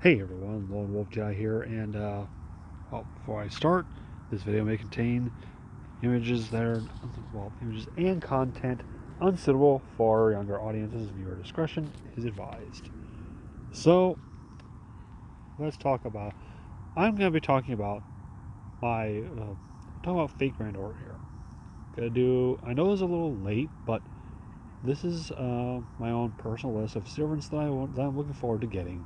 Hey everyone, Lone Wolf Guy here, and before I start, this video may contain images that are, images and content unsuitable for younger audiences. Viewer discretion is advised. So, let's talk about. I'm going to be talking about fake Grand Order here. I know it's a little late, but this is my own personal list of servants that I'm looking forward to getting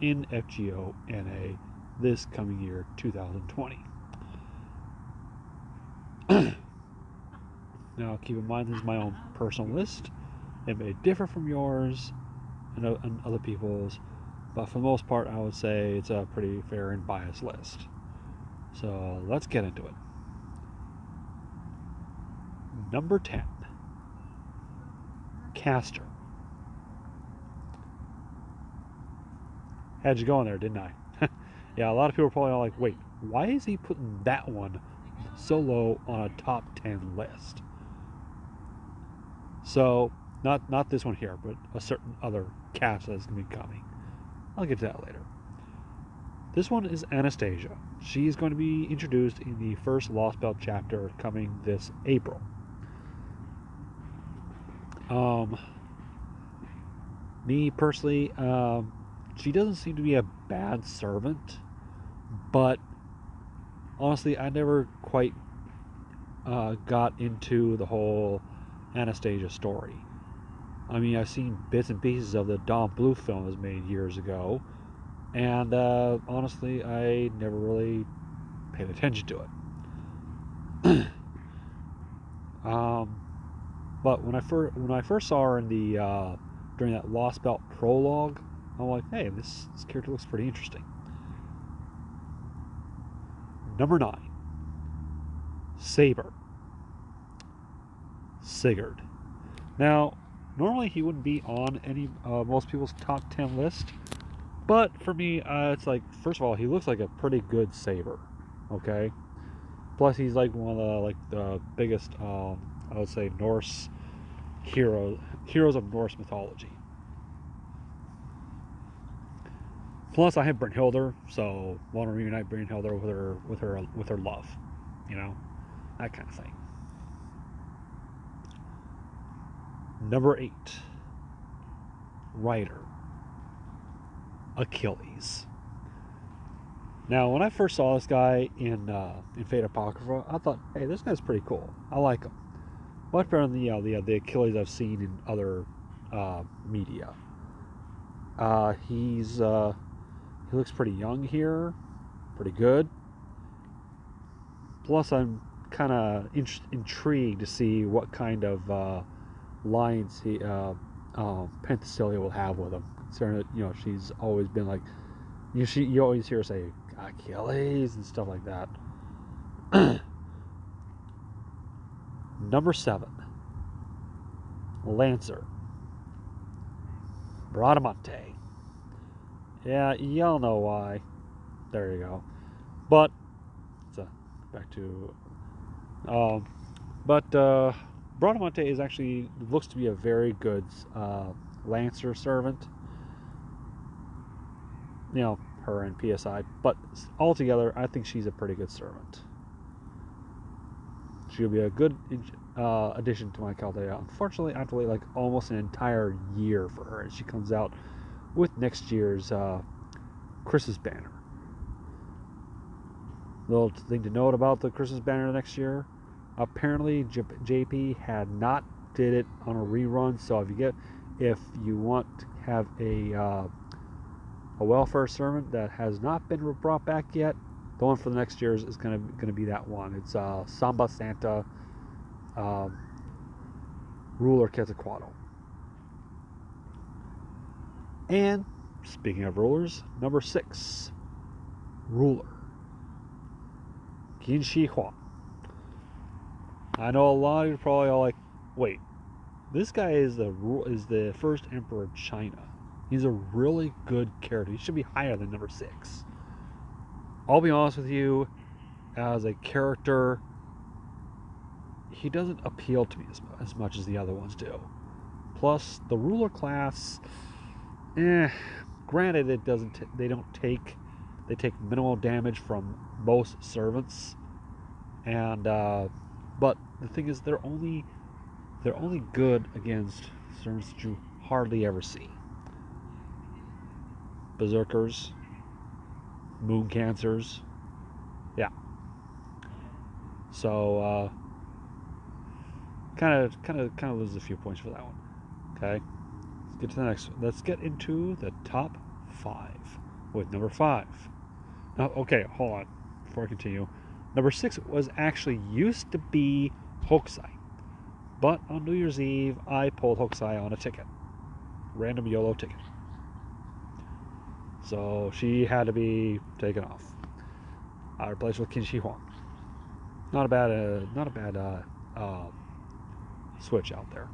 in FGO NA this coming year, 2020. Now, keep in mind, this is my own personal list. It may differ from yours and other people's, but for the most part, I would say it's a pretty fair and biased list. So let's get into it. Number 10, Caster. Had you going there, didn't I? Yeah, a lot of people are probably all like, wait, why is he putting that one so low on a top 10 list? So, not this one here, but a certain other cast that's going to be coming. I'll get to that later. This one is Anastasia. She's going to be introduced in the first Lost Belt chapter coming this April. Me personally, she doesn't seem to be a bad servant, but honestly, I never quite got into the whole Anastasia story. I mean, I've seen bits and pieces of the Dawn Blue film that was made years ago, and honestly, I never really paid attention to it. But when I first saw her in the during that Lost Belt prologue, I'm like, hey, this character looks pretty interesting. Number 9, Saber. Sigurd. Now, normally he wouldn't be on any most people's top 10 list, but for me, it's like, first of all, he looks like a pretty good saber. Okay, plus he's like one of the biggest, I would say, Norse heroes of Norse mythology. Plus, I have Brynhildr, so want to reunite Brynhildr with her love, that kind of thing. Number 8, Rider. Achilles. Now, when I first saw this guy in Fate Apocrypha, I thought, hey, this guy's pretty cool. I like him. Much better than the Achilles I've seen in other media. He looks pretty young here, pretty good. Plus, I'm kind of intrigued to see what kind of lines Penthesilea will have with him. Considering that she's always been like, you always hear her say Achilles and stuff like that. Number 7, Lancer. Amante. Yeah, y'all know why. There you go. But back to Bradamante is actually looks to be a very good Lancer servant. Her and PSI, but altogether, I think she's a pretty good servant. She'll be a good addition to my Chaldea. Unfortunately, I have to wait like almost an entire year for her, and she comes out with next year's Christmas banner. Little thing to note about the Christmas banner next year: apparently JP had not did it on a rerun. So if you want to have a welfare servant that has not been brought back yet, the one for the next year is going to be that one. It's Samba Santa Ruler Quetzalcoatl. And speaking of rulers, number 6, Ruler Kimchi. I know a lot of you are probably all like, wait, this guy is the first emperor of China. He's a really good character. He should be higher than number 6. I'll be honest with you, as a character, he doesn't appeal to me as much as the other ones do. Plus, the ruler class, granted, it doesn't. They don't take. They take minimal damage from most servants, and but the thing is, they're only good against servants that you hardly ever see. Berserkers, moon cancers, yeah. So kind of loses a few points for that one. Okay, let's get to the next one. Let's get into the top 5 with number 5. Now, okay, hold on before I continue. Number 6 was actually used to be Hokusai, but on New Year's Eve I pulled Hokusai on a ticket, random YOLO ticket. So she had to be taken off. I replaced with Kimchi Huang. Not a bad switch out there.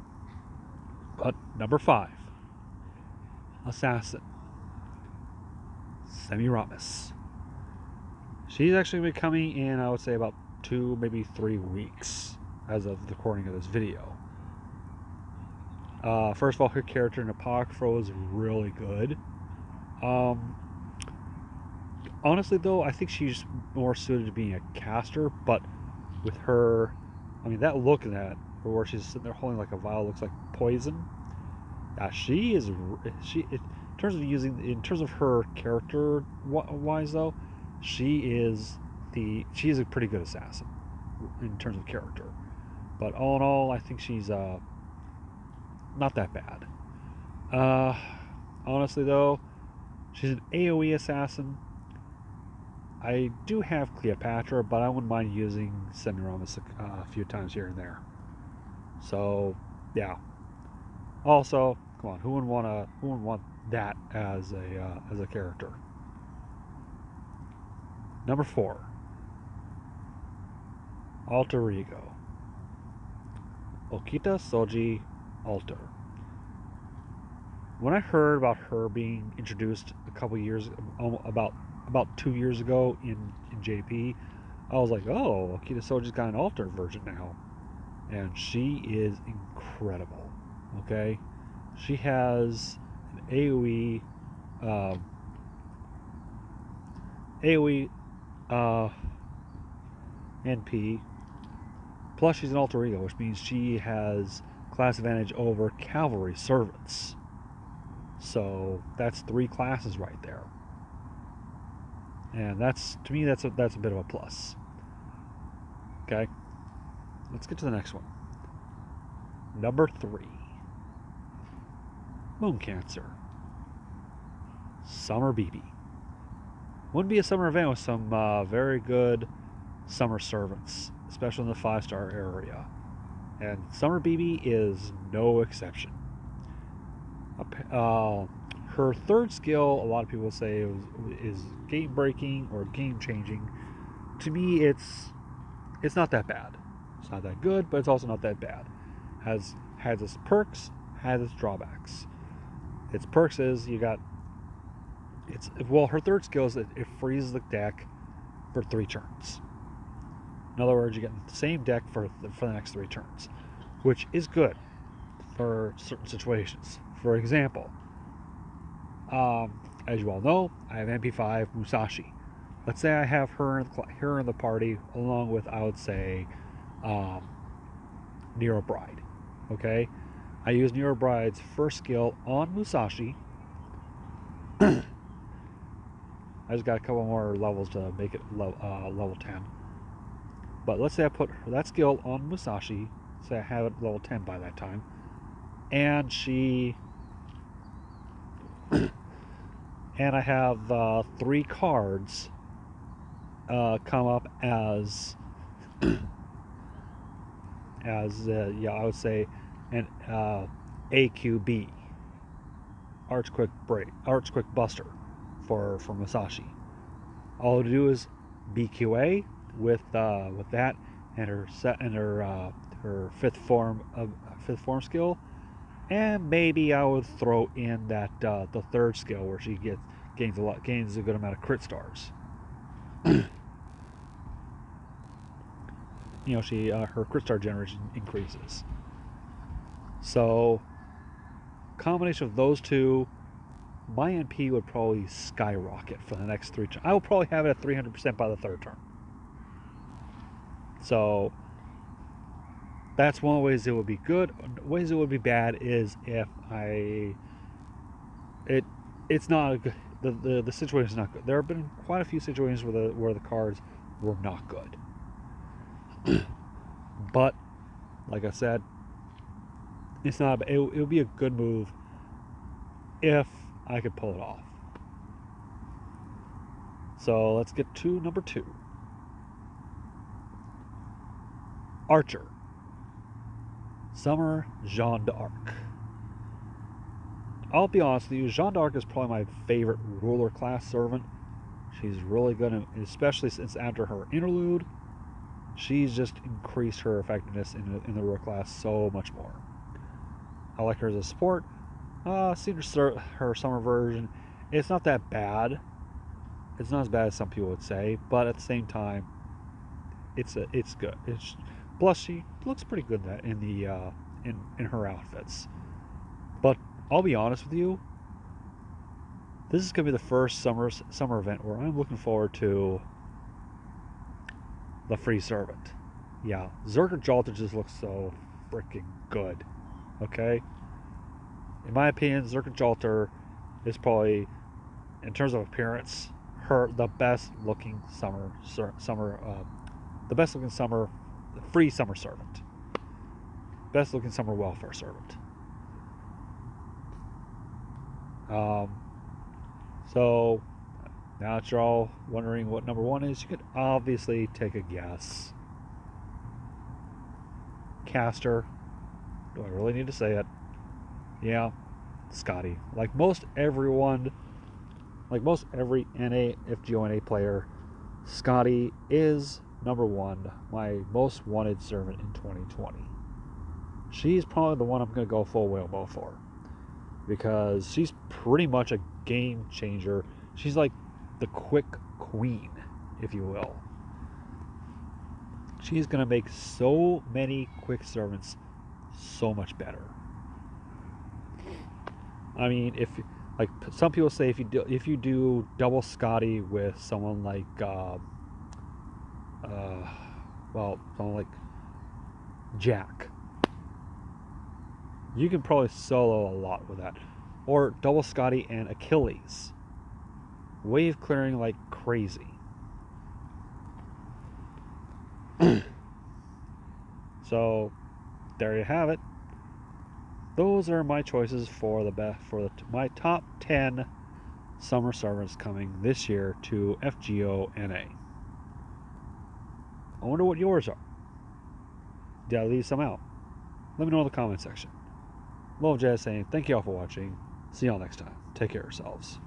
But number 5, assassin, Semiramis. She's actually been coming in, I would say, about 2, maybe 3 weeks as of the recording of this video. First of all, her character in Apocrypha is really good. Honestly, though, I think she's more suited to being a caster, but with her, I mean, that look in that, where she's sitting there holding like a vial, looks like poison. She in terms of her character wise, though, she is a pretty good assassin in terms of character. But all in all, I think she's not that bad. Honestly, though, she's an AoE assassin. I do have Cleopatra, but I wouldn't mind using Semiramis a few times here and there. So, yeah. Also, come on, who wouldn't want that as a character? Number 4, Alter Ego, Okita Soji Alter. When I heard about her being introduced a couple years, about 2 years ago in JP, I was like, oh, Okita Soji's got an Alter version now, and she is incredible. Okay, she has an AoE NP, plus she's an Alter Ego, which means she has class advantage over cavalry servants. So that's 3 classes right there, and to me that's a bit of a plus. Okay, let's get to the next one. Number 3, Moon Cancer, Summer BB. Wouldn't be a summer event with some very good summer servants, especially in the 5-star area, and Summer BB is no exception. Her 3rd skill, a lot of people say is game breaking or game changing. To me, it's not that bad. It's not that good, but it's also not that bad. Has its perks, has its drawbacks. Its perks is her 3rd skill is that it freezes the deck for 3 turns. In other words, you get the same deck for the next 3 turns, which is good for certain situations. For example, as you all know, I have MP5 Musashi. Let's say I have her in the party along with, I would say, Nero Bride. Okay, I use Nero Bride's 1st skill on Musashi. I just got a couple more levels to make it level 10. But let's say I put that skill on Musashi. Say I have it level 10 by that time, and and I have 3 cards come up as I would say an AQB, Arch Quick Buster for Musashi. All to do is BQA with that and her her 5th form skill, and maybe I would throw in that the 3rd skill where she gains a good amount of crit stars. Her crit star generation increases. So, combination of those 2 my NP would probably skyrocket for the next 3 turns. I will probably have it at 300% by the 3rd turn. So that's one of the ways it would be good. Ways it would be bad is if it's not a good, the situation is not good. There have been quite a few situations where the cards were not good. But like I said, it's not. It would be a good move if I could pull it off. So let's get to number 2. Archer. Summer Jeanne d'Arc. I'll be honest with you, Jeanne d'Arc is probably my favorite ruler class servant. She's really good, especially since after her interlude, she's just increased her effectiveness in the ruler class so much more. I like her as a support. Seen her summer version. It's not that bad. It's not as bad as some people would say, but at the same time, it's good. Plus she looks pretty good in her outfits. But I'll be honest with you, this is gonna be the first summer event where I'm looking forward to the free servant. Yeah, Zerker Jalter just looks so freaking good. Okay, in my opinion, Zerker Jalter is probably, in terms of appearance, the best looking free summer servant, best looking summer welfare servant. So now that you're all wondering what number 1 is, you could obviously take a guess. Caster. Do I really need to say it? Yeah, Scottie. Like most every NA FGO NA player, Scottie is number 1, my most wanted servant in 2020. She's probably the one I'm going to go full whalebone for, because she's pretty much a game changer. She's like the quick queen, if you will. She's going to make so many quick servants so much better. I mean, if like some people say, if you do double Scottie with someone like someone like Jack, you can probably solo a lot with that. Or double Scottie and Achilles, wave clearing like crazy. So there you have it. Those are my choices for my top 10 summer servants coming this year to FGO NA. I wonder what yours are. Did I leave some out? Let me know in the comment section. Love Jazz saying thank you all for watching. See y'all next time. Take care of yourselves.